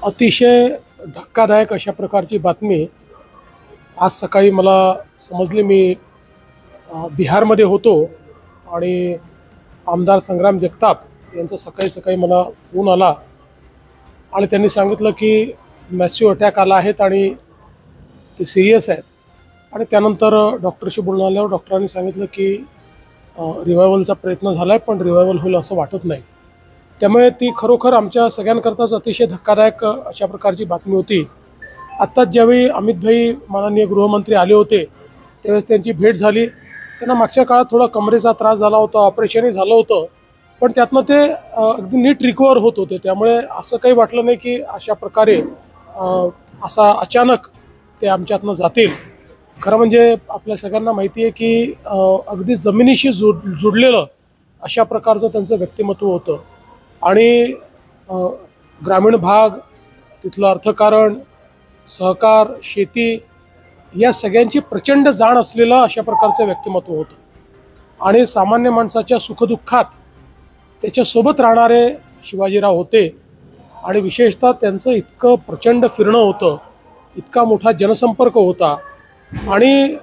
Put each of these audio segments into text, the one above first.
अतिशय धक्कादायक अशा प्रकारची बातमी आज सकाळी मला समजली। मी बिहारमध्ये होतो आणि आमदार संग्राम जगताप यांचा सकाळी सकाळी मला फोन आला आणि त्यांनी सांगितलं की मॅसिव्ह अटॅक आला आहेत आणि ते सिरियस आहेत। आणि त्यानंतर डॉक्टरशी बोलून आल्यावर डॉक्टरांनी सांगितलं की रिवायवलचा प्रयत्न झाला आहे, पण रिवायवल होईल असं वाटत नाही। त्यामुळे ती खरोखर आमच्या सगळ्यांकरताच अतिशय धक्कादायक अशा प्रकारची बातमी होती। आत्ताच ज्यावेळी अमितभाई माननीय गृहमंत्री आले होते त्यावेळेस त्यांची भेट झाली। त्यांना मागच्या काळात थोडा कमरेचा त्रास झाला होता, ऑपरेशनही झालं होतं, पण त्यातनं ते अगदी नीट रिकवर होत होते। त्यामुळे असं काही वाटलं नाही की अशा प्रकारे असा अचानक ते आमच्यातनं जातील। खरं म्हणजे आपल्या सगळ्यांना माहिती आहे की अगदी जमिनीशी जुडलेलं अशा प्रकारचं त्यांचं व्यक्तिमत्व होतं आणि ग्रामीण भाग, तिथलं अर्थकारण, सहकार, शेती या सगळ्यांची प्रचंड जाण असलेलं अशा प्रकारचं व्यक्तिमत्व होतं। आणि सामान्य माणसाच्या सुखदुःखात त्याच्यासोबत राहणारे शिवाजीराव होते। आणि विशेषतः त्यांचं इतकं प्रचंड फिरणं होतं, इतका मोठा जनसंपर्क होता आणि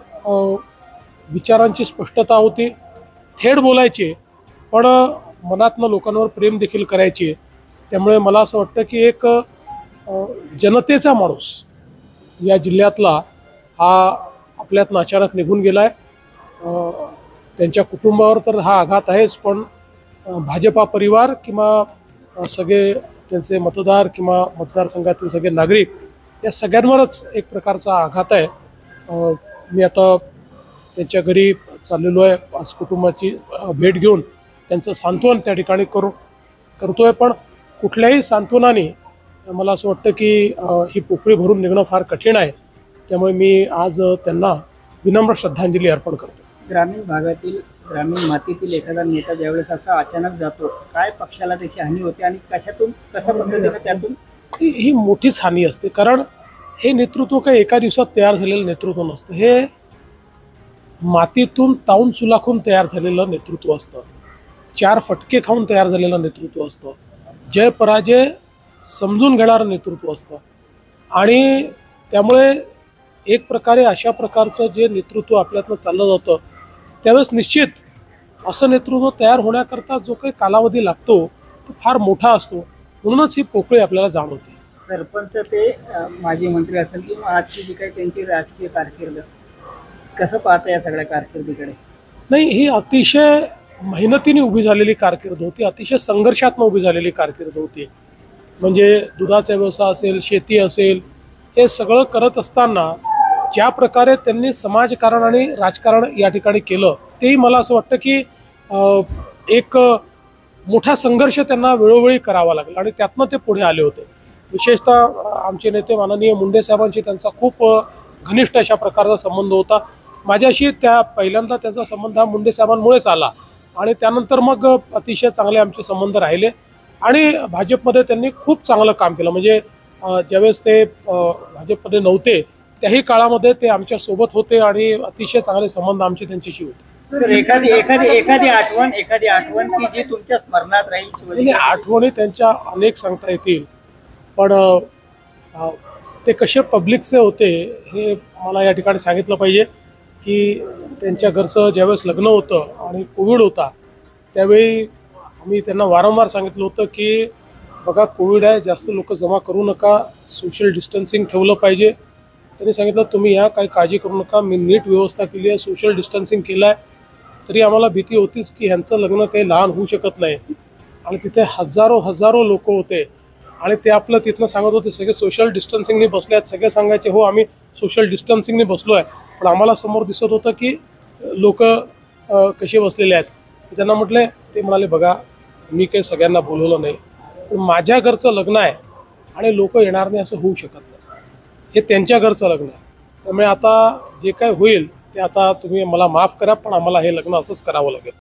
विचारांची स्पष्टता होती, थेट बोलायचे, पण मनातनं लोकांवर प्रेम देखील करायचे। त्यामुळे मला असं वाटतं की एक जनतेचा माणूस या जिल्ह्यातला हा आपल्यातनं अचानक निघून गेला आहे। त्यांच्या कुटुंबावर तर हा आघात आहेच, पण भाजपा परिवार किंवा सगळे त्यांचे मतदार किंवा मतदारसंघातील सगळे नागरिक या सगळ्यांवरच एक प्रकारचा आघात आहे। मी आता त्यांच्या घरी चाललेलो आहे, आज कुटुंबाची भेट घेऊन त्यांचं सांत्वन त्या ठिकाणी करतोय। पण कुठल्याही सांत्वनाने मला असं वाटतं की ही पोकळी भरून निघणं फार कठीण आहे। त्यामुळे मी आज त्यांना विनम्र श्रद्धांजली अर्पण करतो। ग्रामीण भागातील, ग्रामीण मातीतील एखादा नेता ज्यावेळेस असा अचानक जातो, काय पक्षाला त्याची हानी होते आणि कशा पद्धतीने त्यातून ही मोठीच हानी असते। कारण हे नेतृत्व काही एका दिवसात तयार झालेलं नेतृत्व नसतं, हे मातीतून तावून सुलाखून तयार झालेलं नेतृत्व असतं, 4 फटके खाऊन तयार झालेलं नेतृत्व असतं, जय पराजय समजून घेणारं नेतृत्व असतं। आणि त्यामुळे एक प्रकारे अशा प्रकारचं जे नेतृत्व आपल्यातनं चाललं जातं त्यावेळेस निश्चित असं नेतृत्व तयार होण्याकरता जो काही कालावधी लागतो तो फार मोठा असतो। म्हणूनच ही पोकळी आपल्याला जाणवते। सरपंच ते माजी मंत्री असेल किंवा आजची जी काही त्यांची राजकीय कारकीर्द, कसं पाहता या सगळ्या कारकिर्दीकडे? नाही, ही अतिशय मेहनतीने उभी झालेली कारकीर्द होती, अतिशय संघर्षातून उभी झालेली कारकीर्द होती। म्हणजे दुधाचा व्यवसाय असेल, शेती असेल, हे सगळं करत असताना ज्या प्रकारे त्यांनी समाजकारण आणि राजकारण या ठिकाणी केलं तेही मला असं वाटतं की एक मोठा संघर्ष त्यांना वेळोवेळी करावा लागला आणि त्यातनं ते पुढे आले होते। विशेषतः आमचे नेते माननीय मुंडे साहेबांशी त्यांचा खूप घनिष्ठ अशा प्रकारचा संबंध होता। माझ्याशी पहिल्यांदा त्यांचा संबंध हा मुंडे साहेबांमुळेच आला आणि त्यानंतर मग अतिशय चांगले आमचे संबंध राहिले आणि भाजपमध्ये त्यांनी खूप चांगलं काम केलं। म्हणजे ज्यावेळेस ते भाजपमध्ये नव्हते त्याही काळामध्ये ते आमच्या सोबत होते आणि अतिशय चांगले संबंध आमचे त्यांच्याशी होते। एखादी आठवण की जी तुमच्या स्मरणात राहील? आठवणी त्यांच्या अनेक सांगता येतील, पण ते कसे पब्लिकचे होते हे मला या ठिकाणी सांगितलं पाहिजे की त्यांच्या घरचं ज्यावेळेस लग्न होतं आणि कोविड होता त्यावेळी आम्ही त्यांना वारंवार सांगितलं होतं की बघा कोविड आहे, जास्त लोक जमा करू नका, सोशल डिस्टन्सिंग ठेवलं पाहिजे। त्यांनी सांगितलं तुम्ही या काही काळजी करू नका, मी नीट व्यवस्था केली आहे, सोशल डिस्टन्सिंग केलं आहे। तरी आम्हाला भीती होतीच की ह्यांचं लग्न काही लहान होऊ शकत नाही आणि तिथे हजारो लोक होते आणि ते आपलं तिथनं सांगत होते सगळे सोशल डिस्टन्सिंगने बसले आहेत। सगळे सांगायचे हो आम्ही सोशल डिस्टन्सिंगने बसलो आहे, पण आम्हाला समोर दिसत होतं की लोक कसे बसलेले आहेत। त्यांना म्हटले, ते म्हणाले बघा मी काही सगळ्यांना बोलवलं नाही, पण माझ्या घरचं लग्न आहे आणि लोक येणार नाही असं होऊ शकत नाही, हे त्यांच्या घरचं लग्न आहे। त्यामुळे आता जे काय होईल ते आता तुम्ही मला माफ करा, पण आम्हाला हे लग्न असंच करावं लागेल।